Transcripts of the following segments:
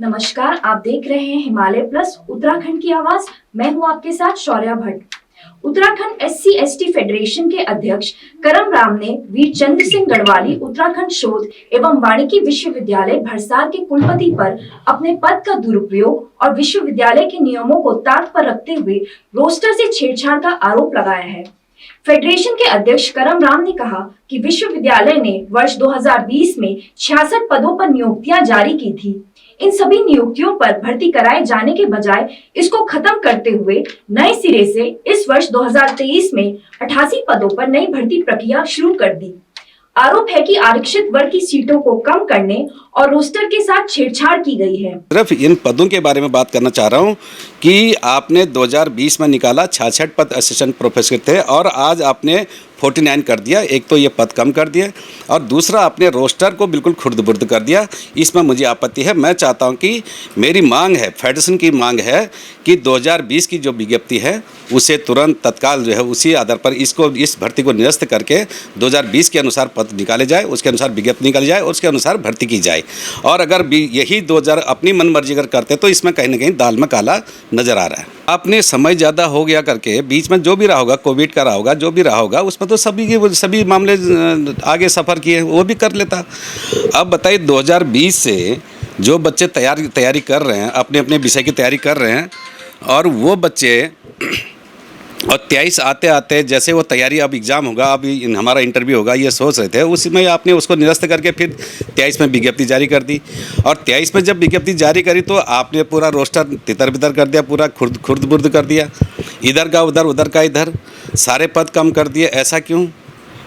नमस्कार, आप देख रहे हैं हिमालय प्लस उत्तराखंड की आवाज। मैं हूं आपके साथ शौर्या भट्ट। उत्तराखंड SC/ST फेडरेशन के अध्यक्ष करम राम ने वीर चंद्र सिंह गढ़वाली उत्तराखंड शोध एवं वानिकी विश्वविद्यालय भरसार के कुलपति पर अपने पद का दुरुपयोग और विश्वविद्यालय के नियमों को ताक पर रखते हुए रोस्टर से छेड़छाड़ का आरोप लगाया है। फेडरेशन के अध्यक्ष करम राम ने कहा कि विश्वविद्यालय ने वर्ष 2020 में 66 पदों पर नियुक्तियां जारी की थी। इन सभी नियुक्तियों पर भर्ती कराए जाने के बजाय इसको खत्म करते हुए नए सिरे से इस वर्ष 2023 में 88 पदों पर नई भर्ती प्रक्रिया शुरू कर दी। आरोप है कि आरक्षित वर्ग की सीटों को कम करने और रोस्टर के साथ छेड़छाड़ की गई है। सिर्फ इन पदों के बारे में बात करना चाह रहा हूं कि आपने 2020 में निकाला 66 पद असिस्टेंट प्रोफेसर थे और आज आपने 49 कर दिया। एक तो ये पद कम कर दिए और दूसरा आपने रोस्टर को बिल्कुल खुर्द-बुर्द कर दिया। इसमें मुझे आपत्ति है। मैं चाहता हूं कि मेरी मांग है, फेडरेशन की मांग है कि 2020 की जो विज्ञप्ति है उसे तुरंत तत्काल जो है उसी आधार पर इस भर्ती को निरस्त करके 2020 के अनुसार पद निकाले जाए, उसके अनुसार विज्ञप्ति निकाली जाए और उसके अनुसार भर्ती की जाए। और अगर यही 2000 अपनी मनमर्जी अगर करते तो इसमें कहीं ना कहीं दाल में काला नज़र आ रहा है। आपने समय ज़्यादा हो गया करके बीच में जो भी रहा होगा, कोविड का रहा होगा, जो भी रहा होगा, उसमें तो सभी मामले आगे सफ़र किए वो भी कर लेता। अब बताइए 2020 से जो बच्चे तैयारी कर रहे हैं, अपने अपने विषय की तैयारी कर रहे हैं और वो बच्चे और 23 आते आते जैसे वो तैयारी अब एग्ज़ाम होगा, अब हमारा इंटरव्यू होगा, ये सोच रहे थे, उसी में आपने उसको निरस्त करके फिर 23 में विज्ञप्ति जारी कर दी। और 23 में जब विज्ञप्ति जारी करी तो आपने पूरा रोस्टर तितर बितर कर दिया, पूरा खुर्द बुर्द कर दिया, इधर का उधर, उधर का इधर, सारे पद कम कर दिए। ऐसा क्यों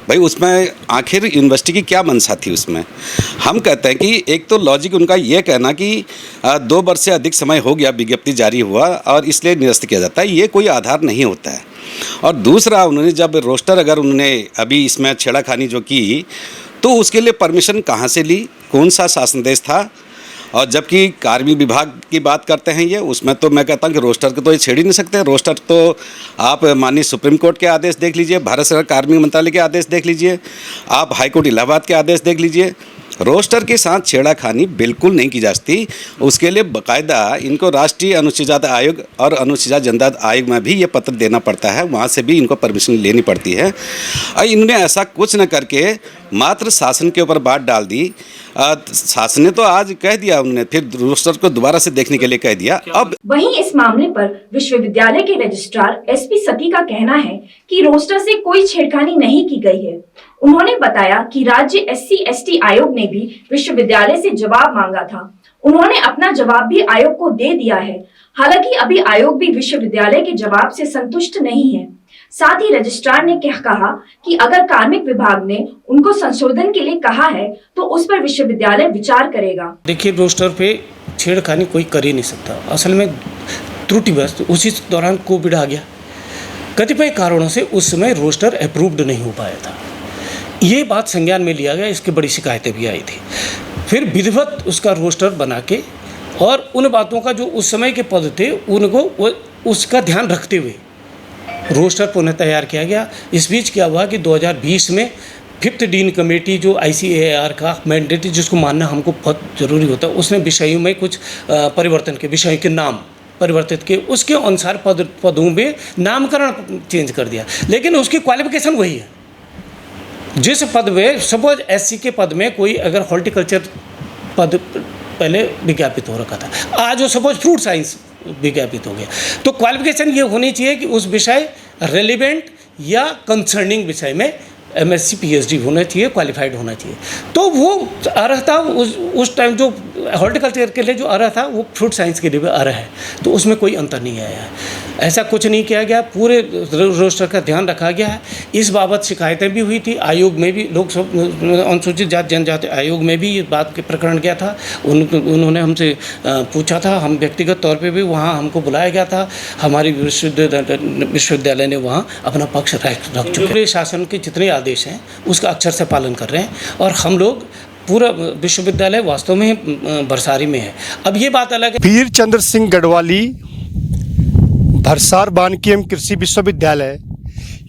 भाई? उसमें आखिर यूनिवर्सिटी की क्या मंशा थी उसमें? हम कहते हैं कि एक तो लॉजिक उनका ये कहना कि 2 वर्ष से अधिक समय हो गया विज्ञप्ति जारी हुआ और इसलिए निरस्त किया जाता है, ये कोई आधार नहीं होता है। और दूसरा, उन्होंने जब रोस्टर अगर उन्होंने अभी इसमें छेड़ाखानी जो की तो उसके लिए परमिशन कहाँ से ली, कौन सा शासनदेश था? और जबकि कार्मिक विभाग की बात करते हैं ये, उसमें तो मैं कहता हूँ कि रोस्टर को तो ये छेड़ ही नहीं सकते। रोस्टर तो आप माननीय सुप्रीम कोर्ट के आदेश देख लीजिए, भारत सरकार कार्मिक मंत्रालय के आदेश देख लीजिए, आप हाई कोर्ट इलाहाबाद के आदेश देख लीजिए। रोस्टर के साथ छेड़ाखानी बिल्कुल नहीं की जा सकती। उसके लिए बाकायदा इनको राष्ट्रीय अनुसूचित जाति आयोग और अनुसूचित जनजाति आयोग में भी ये पत्र देना पड़ता है, वहाँ से भी इनको परमिशन लेनी पड़ती है। और इन्होंने ऐसा कुछ न करके मात्र शासन के ऊपर बात डाल दी। शासन ने तो आज कह दिया, उन्होंने फिर रोस्टर को दोबारा से देखने के लिए कह दिया। अब वहीं इस मामले पर विश्वविद्यालय के रजिस्ट्रार SP सती का कहना है कि रोस्टर से कोई छेड़खानी नहीं की गई है। उन्होंने बताया कि राज्य SC/ST आयोग ने भी विश्वविद्यालय से जवाब मांगा था। उन्होंने अपना जवाब भी आयोग को दे दिया है। हालांकि अभी आयोग भी विश्वविद्यालय के जवाब से संतुष्ट नहीं है। साथ ही रजिस्ट्रार ने कहा कि अगर कार्मिक विभाग ने उनको संशोधन के लिए कहा है तो उस पर विश्वविद्यालय विचार करेगा। देखिए, रोस्टर पे छेड़खानी कोई कर ही नहीं सकता। असल में त्रुटिवश उसी दौरान कोविड आ गया, कतिपय कारणों से उस समय रोस्टर अप्रूव्ड नहीं हो पाया था। ये बात संज्ञान में लिया गया, इसकी बड़ी शिकायतें भी आई थी। फिर विधिवत उसका रोस्टर बना के और उन बातों का जो उस समय के पद थे उनको उसका ध्यान रखते हुए रोस्टर पुनः तैयार किया गया। इस बीच क्या हुआ कि 2020 में 5th डीन कमेटी जो ICAR का मैंडेट जिसको मानना हमको बहुत ज़रूरी होता है, उसने विषयों में कुछ परिवर्तन के, विषयों के नाम परिवर्तित किए, उसके अनुसार पदों में नामकरण चेंज कर दिया, लेकिन उसकी क्वालिफिकेशन वही है। जिस पद में सपोज SC के पद में कोई अगर हॉर्टिकल्चर पद पहले विज्ञापित हो रखा था, आज वो सपोज फ्रूट साइंस विज्ञापित हो गया, तो क्वालिफिकेशन ये होनी चाहिए कि उस विषय रेलिवेंट या कंसर्निंग विषय में MSc PhD होना चाहिए, क्वालिफाइड होना चाहिए। तो वो अर्हता उस टाइम जो हॉर्टिकल्चर के लिए जो अर्ह था वो फ्रूट साइंस के लिए भी अर्ह है, तो उसमें कोई अंतर नहीं आया है। ऐसा कुछ नहीं किया गया, पूरे रोस्टर का ध्यान रखा गया है। इस बाबत शिकायतें भी हुई थी, आयोग में भी, लोक अनुसूचित जाति जनजाति आयोग में भी इस बात के प्रकरण गया था। उन्होंने हमसे पूछा था, हम व्यक्तिगत तौर पर भी वहाँ हमको बुलाया गया था, हमारी विश्वविद्यालय ने वहाँ अपना पक्ष रख चुके। शासन के जितने आदेश हैं उसका अक्षर से पालन कर रहे हैं और हम लोग पूरा विश्वविद्यालय वास्तव में भरसारी में है। अब ये बात अलग है। वीर चंद्र सिंह गढ़वाली भरसार वानिकी एवं कृषि विश्वविद्यालय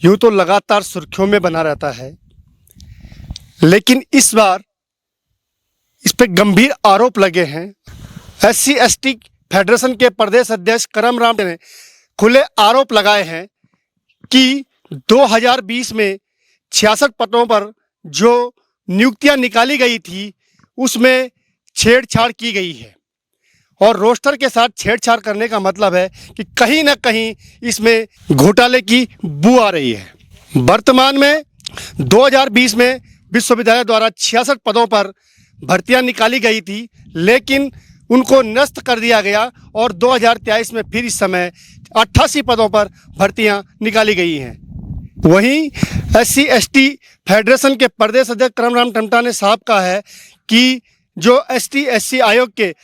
यूँ तो लगातार सुर्खियों में बना रहता है, लेकिन इस बार इस पे गंभीर आरोप लगे हैं SC/ST फेडरेशन के प्रदेश अध्यक्ष करम राम ने खुले आरोप लगाए हैं कि 2020 में 66 पदों पर जो नियुक्तियां निकाली गई थी उसमें छेड़छाड़ की गई है और रोस्टर के साथ छेड़छाड़ करने का मतलब है कि कहीं ना कहीं इसमें घोटाले की बू आ रही है। वर्तमान में 2020 में विश्वविद्यालय द्वारा 66 पदों पर भर्तियां निकाली गई थी, लेकिन उनको निरस्त कर दिया गया और 2023 में फिर इस समय 88 पदों पर भर्तियां निकाली गई हैं। वहीं SC/ST फेडरेशन के प्रदेश अध्यक्ष करमराम टमटा ने साफ कहा है कि जो ST/SC आयोग के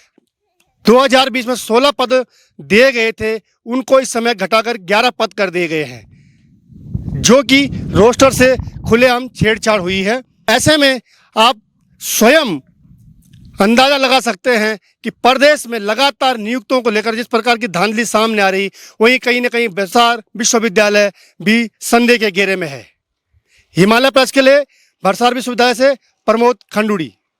2020 में 16 पद दिए गए थे उनको इस समय घटाकर 11 पद कर दिए गए हैं, जो कि रोस्टर से खुलेआम छेड़छाड़ हुई है। ऐसे में आप स्वयं अंदाजा लगा सकते हैं कि प्रदेश में लगातार नियुक्तों को लेकर जिस प्रकार की धांधली सामने आ रही, वहीं कहीं ना कहीं वलसाड विश्वविद्यालय भी संदेह के घेरे में है। हिमालय प्रेस के लिए वलसाड विश्वविद्यालय से प्रमोद खंडूड़ी।